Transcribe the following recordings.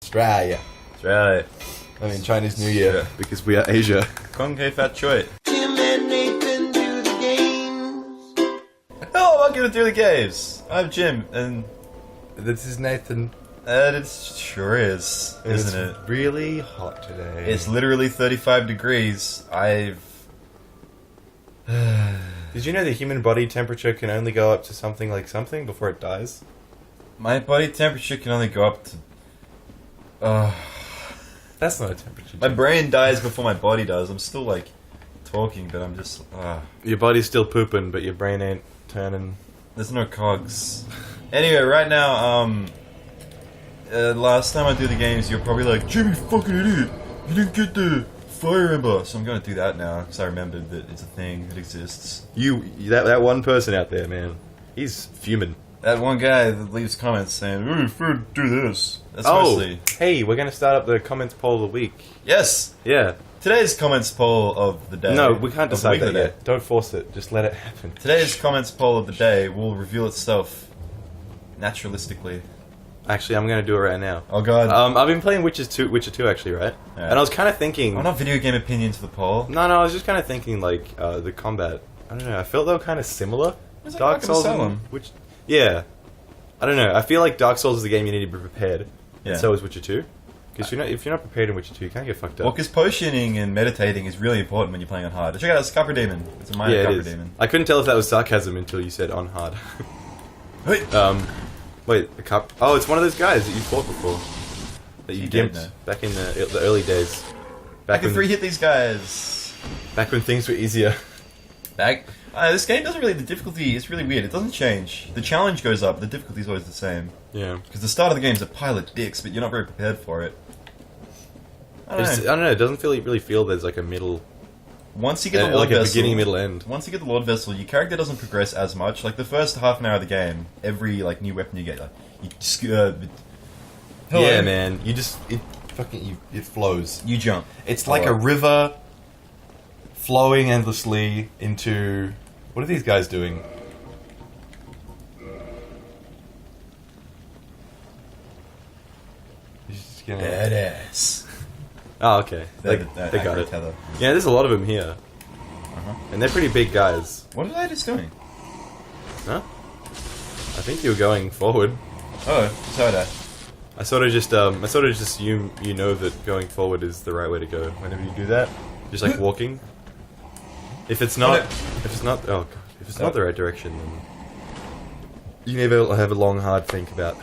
Australia. Australia. I mean Chinese New Year, because we are Asia. Kong K Fat Choi. Jim and Nathan do the games. Hello, welcome to Do the Games. I'm Jim, and This is Nathan. it sure is, isn't it? It's really hot today. It's literally 35 degrees. Did you know the human body temperature can only go up to something like something before it dies? My body temperature can only go up to... That's not a temperature. my brain dies before my body does. I'm still, like, talking, but I'm just... Your body's still pooping, but your brain ain't turning. There's no cogs. Anyway, right now, last time I do the games, you're probably like, Jimmy, fucking idiot! You didn't get the Fire Ember! So I'm gonna do that now, because I remembered that it's a thing that exists. That one person out there, man. He's fuming. That one guy that leaves comments saying, "Ooh, food, do this." That's Oh, mostly... hey, we're gonna start up the comments poll of the week. Yes! Yeah. Today's comments poll of the day. No, we can't of the decide week that of the day. yet. Don't force it. Just let it happen. Today's comments poll of the day will reveal itself naturalistically. Actually, I'm gonna do it right now. Oh god. I've been playing Witcher 2 actually, right? Yeah. And I was kind of thinking... I'm not video game opinion to the poll. No, I was just kind of thinking, like, the combat. I don't know, I felt they were kind of similar. It's like Dark Arkham Souls Asylum. which... Yeah. I don't know, I feel like Dark Souls is the game you need to be prepared. Yeah. And so is Witcher 2. Because if you're not prepared in Witcher 2, you can't get fucked up. Well, because potioning and meditating is really important when you're playing on hard. Check out, it's a Copper Demon. It's a minor yeah, it Copper is. Demon. I couldn't tell if that was sarcasm until you said on hard. Hey! Wait, the cup... Oh, it's one of those guys that you fought before. That you don't gimped know. back in the early days. I can three hit these guys. Back when things were easier. This game doesn't really, the difficulty is really weird. It doesn't change. The challenge goes up, the difficulty is always the same. Yeah. Because the start of the game is a pile of dicks, but you're not very prepared for it. I I don't know, it doesn't really feel there's like a middle... Once you get the Lord like Vessel, a beginning, middle, end. Once you get the Lord Vessel, your character doesn't progress as much. Like the first half an hour of the game, every like new weapon you get, like Yeah, man. You just... It flows. You jump. It's like a river flowing endlessly into... What are these guys doing? He's just gonna... Badass. Oh, okay. They got it. Tether. Yeah, there's a lot of them here. And they're pretty big guys. What are they just doing? Huh? I think you were going forward. Oh, soda. I sort of just assume you know that going forward is the right way to go whenever you do that. Just like walking. If it's not, oh god, if it's not the right direction, then you never have a long, hard think about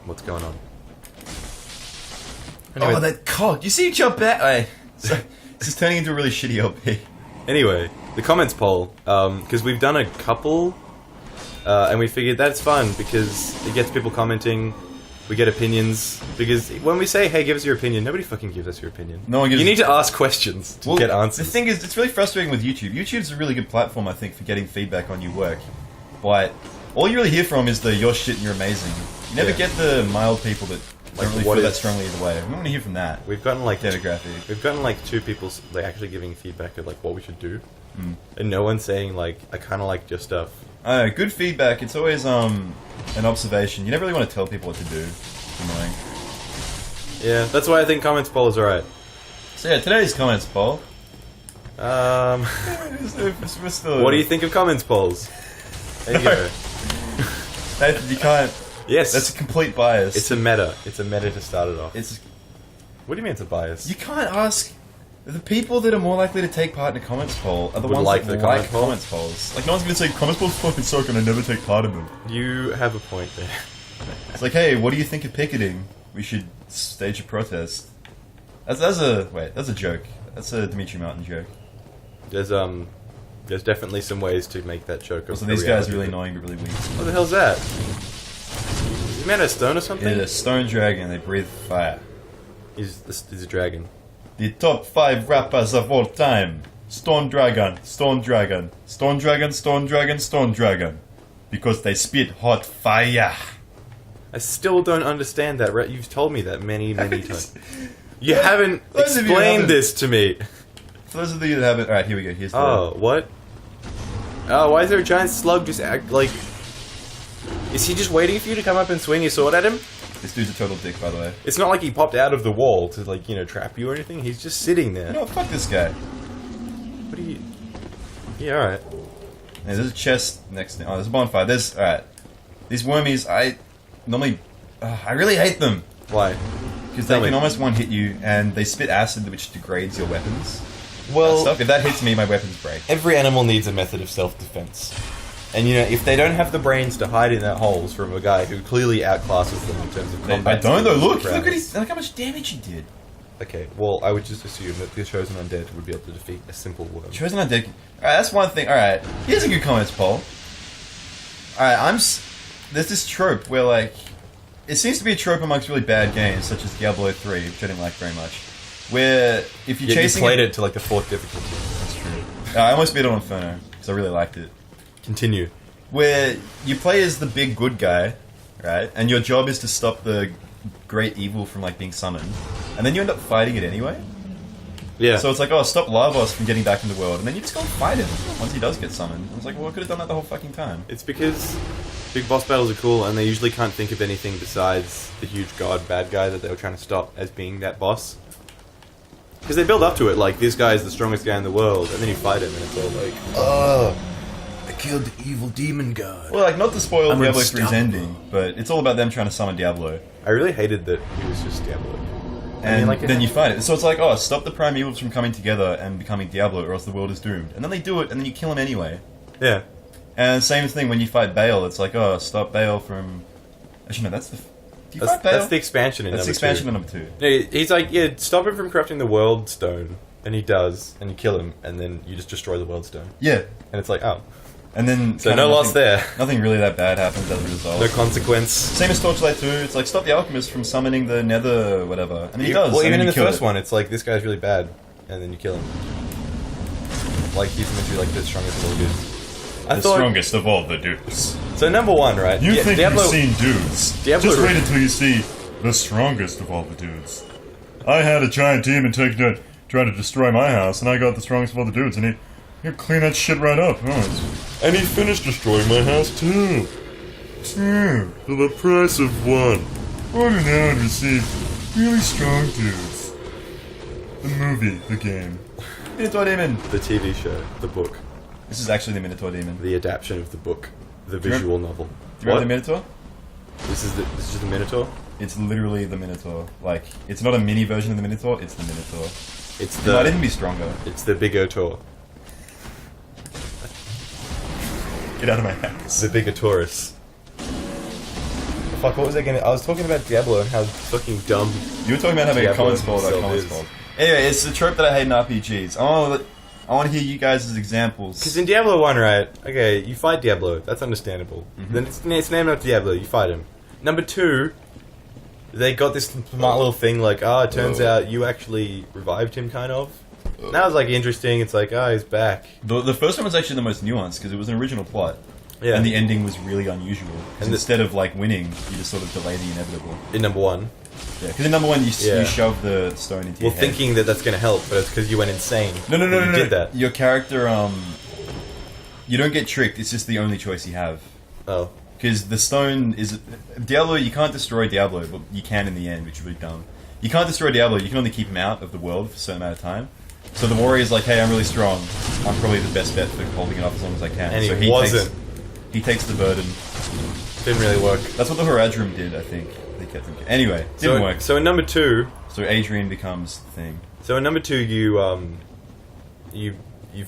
what's going on. Anyway, Oh, that cog! You see you jump back. This is turning into a really shitty LP. Anyway, the comments poll, because we've done a couple, and we figured that's fun because it gets people commenting. We get opinions, because when we say, hey, give us your opinion, nobody fucking gives us your opinion. No one gives... You need to ask questions to get answers. The thing is, it's really frustrating with YouTube. YouTube's a really good platform, I think, for getting feedback on your work. But all you really hear from is the you're shit and you're amazing. You never get the mild people that don't really feel that strongly either way. We want to hear from that. We've gotten like demographic. We've gotten like 2 people like actually giving feedback of like what we should do, and no one's saying like I kind of liked your stuff. Good feedback. It's always an observation. You never really want to tell people what to do. It's annoying. Yeah, that's why I think comments poll is alright. So yeah, today's comments poll. What do you think of comments polls? There you go. Nathan, you can't. Yes, That's a complete bias. It's a meta. It's a meta to start it off. It's. What do you mean it's a bias? You can't ask. The people that are more likely to take part in a comments poll are the ones like that the like comment comments polls. Like, no one's going to say, comments polls fucking suck and I never take part in them. You have a point there. It's like, hey, what do you think of picketing? We should stage a protest. That's a joke. That's a Dimitri Martin joke. There's definitely some ways to make that joke. Also, these guys are really annoying but really weak. What the hell's that? Is he man a stone or something? They're a stone dragon, they breathe fire. He's a dragon. The top 5 rappers of all time. Stone Dragon, Stone Dragon, Stone Dragon, Stone Dragon, Stone Dragon. Because they spit hot fire. I still don't understand that. You've told me that many times. You haven't explained this to me. For those of you that haven't... Alright, here we go. Here's the... Oh, what? Oh, why is there a giant slug just act like... Is he just waiting for you to come up and swing your sword at him? This dude's a total dick, by the way. It's not like he popped out of the wall to, like, you know, trap you or anything. He's just sitting there. No, fuck this guy. What do you... Yeah, alright. Yeah, there's a chest next to... Oh, there's a bonfire. Alright. These wormies, I really hate them. Why? Because they can almost one-hit you, and they spit acid, which degrades your weapons. Well... If that hits me, my weapons break. Every animal needs a method of self-defense. And, you know, if they don't have the brains to hide in their holes from a guy who clearly outclasses them in terms of combat... I don't, though. Look at look how much damage he did. Okay, well, I would just assume that the chosen undead would be able to defeat a simple worm. Chosen undead... Alright, that's one thing. Alright, here's a good comment, Paul. Alright, there's this trope where, like... It seems to be a trope amongst really bad games, such as Diablo 3, which I didn't like very much. Where, if you're chasing... You played it to, like, the 4th difficulty. That's true. I almost beat it on Inferno, because I really liked it. Continue. Where you play as the big good guy, right? And your job is to stop the great evil from, like, being summoned. And then you end up fighting it anyway. Yeah. So it's like, oh, stop Lavos from getting back in the world. And then you just go and fight him once he does get summoned. I was like, well, I could have done that the whole fucking time. It's because big boss battles are cool, and they usually can't think of anything besides the huge god bad guy that they were trying to stop as being that boss. Because they build up to it, like, this guy is the strongest guy in the world, and then you fight him, and it's all like, oh, I killed the evil demon god. Well, like, not to spoil I'm Diablo 3's unstoppable. ending, but it's all about them trying to summon Diablo. I really hated that he was just Diablo. And like, then you fight it. So it's like, oh, stop the prime evils from coming together and becoming Diablo, or else the world is doomed. And then they do it, and then you kill him anyway. Yeah. And same thing when you fight Baal. It's like, oh, stop Baal from... Actually, no, that's the... Do you fight Baal? That's the expansion in That's the number 2. expansion in number 2. No, he's like, yeah, stop him from corrupting the world stone. And he does, and you kill him, and then you just destroy the world stone. Yeah. And it's like, oh. And then... So no loss there. Nothing really that bad happens as a result. No consequence. Same as Torchlight 2, it's like, stop the Alchemist from summoning the Nether whatever. And then he does. Well, and even then in you the kill first it. one, it's like, this guy's really bad, and then you kill him. Like, he's meant to be like the strongest of all dudes. The strongest of all the dudes. So number 1, right? You think Diablo, you've seen dudes. Diablo- Just wait until you see the strongest of all the dudes. I had a giant demon try to destroy my house, and I got the strongest of all the dudes, and he'll clean that shit right up. Oh, and he finished destroying my house, too. For the price of 1. Order now and receive really strong dudes. The movie, the game. Minotaur Demon! the TV show, the book, This is actually the Minotaur Demon. the adaptation of the book, the you remember- visual novel. Do you remember the Minotaur? This is just the Minotaur? It's literally the Minotaur. Like, it's not a mini version of the Minotaur, it's the Minotaur. It's It might even the be stronger. it's the Big Otor. Get out of my house. The Bigotaurus. Fuck, what was I gonna... I was talking about Diablo and how fucking dumb... You were talking about having a Diablo common spell about himself common is. spell. Anyway, it's the trope that I hate in RPGs. I want to hear you guys as examples. Because in Diablo 1, right, okay, you fight Diablo, that's understandable. Then it's named after Diablo, you fight him. Number 2, they got this smart little thing like, it turns out you actually revived him, kind of. And that was, like, interesting, it's like, he's back. The first one was actually the most nuanced because it was an original plot. Yeah. And the ending was really unusual. 'Cause And instead of like winning, you just sort of delay the inevitable. In number 1. Yeah, because in number 1 you Yeah. shove the stone into your head. Thinking that that's gonna help, but it's because you went insane. No, when you did that. Your character, you don't get tricked. It's just the only choice you have. Oh. Because the stone is Diablo. You can't destroy Diablo, but you can in the end, which is really dumb. You can't destroy Diablo. You can only keep him out of the world for a certain amount of time. So the warrior's like, hey, I'm really strong. I'm probably the best bet for holding it off as long as I can. And so he wasn't. He takes the burden. Didn't really work. That's what the Horadrim did, I think. They kept him. Anyway, didn't work. So in number 2, So Adrian becomes the thing. So in number 2, you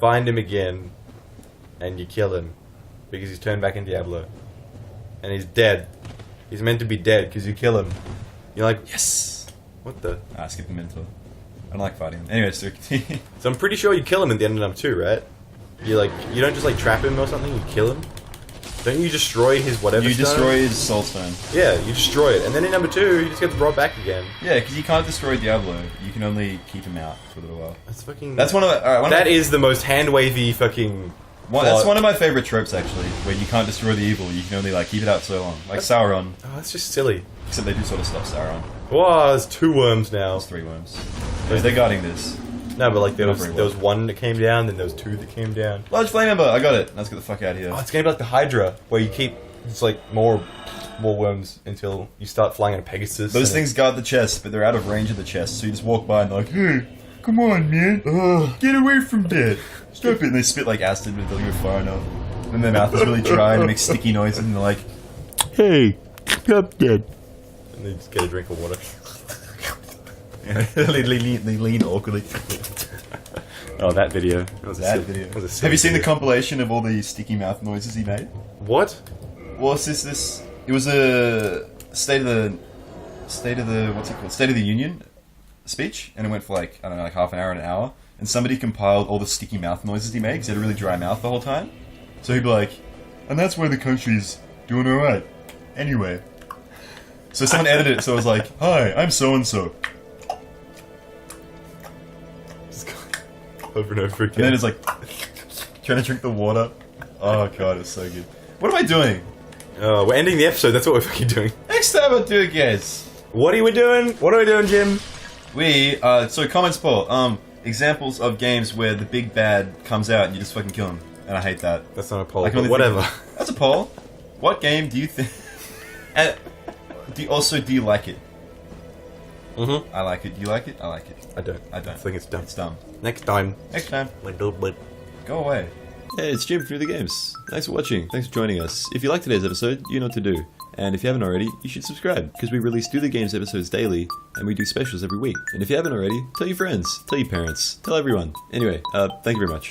find him again, and you kill him because he's turned back in Diablo, and he's dead. He's meant to be dead because you kill him. You're like, Yes. what the? I skipped the mentor. I don't like fighting him. Anyway, so continue. So I'm pretty sure you kill him at the end of number 2, right? You don't just like trap him or something. You kill him. Don't you destroy his whatever? You stone? destroy his soul stone. Yeah, you destroy it, and then in number 2, he just gets brought back again. Yeah, because you can't destroy Diablo. You can only keep him out for a little while. That's fucking. That's one of the, That is the most hand wavy fucking. that's one of my favorite tropes actually, where you can't destroy the evil. You can only like keep it out so long, like Sauron. Oh, that's just silly. Except they do sort of stop Sauron. Wow, there's 2 worms now. There's 3 worms. They're guarding this. No, but like there Not was very well. 1 that came down, then there was 2 that came down. Large flame ember. I got it. Let's get the fuck out of here. Oh, it's gonna be like the Hydra, where you keep It's like more worms until you start flying on a Pegasus. Those and things guard the chest, but they're out of range of the chest, so you just walk by and they're like, Hey, come on, man. Get away from that. stop it, and they spit like acid, but it doesn't go far enough. And their mouth is really dry and it makes sticky noises, and they're like, Hey, stop that. And they just get a drink of water. they lean awkwardly. Oh, that video. That was That a video. That was a silly Have you seen the video. compilation of all the sticky mouth noises he made? What? Well, it's this. It was a State of the what's it called? State of the Union speech, and it went for like I don't know, like half an hour, an hour. And somebody compiled all the sticky mouth noises he made because he had a really dry mouth the whole time. So he'd be like, And that's why the country's doing alright. Anyway. so someone edited it, so it was like, Hi, I'm so-and-so. Just go over and over again. and then it's like trying to drink the water. Oh god, it's so good. What am I doing? We're ending the episode. That's what we're fucking doing. Next time I'll do it, guys. What are we doing? What are we doing, Jim? We so comments poll. Examples of games where the big bad comes out and you just fucking kill him, and I hate that. That's not a poll, I can but only whatever. think- That's a poll. What game do you think? And do you like it? Mm-hmm. I like it. Do you like it? I like it. I don't. I don't. I think it's dumb. It's dumb. Next time. Next time, But go away. Hey, it's Jim from DoTheGames. Thanks for watching. Thanks for joining us. If you liked today's episode, you know what to do. And if you haven't already, you should subscribe, because we release DoTheGames episodes daily, and we do specials every week. And if you haven't already, tell your friends, tell your parents, tell everyone. Anyway, thank you very much.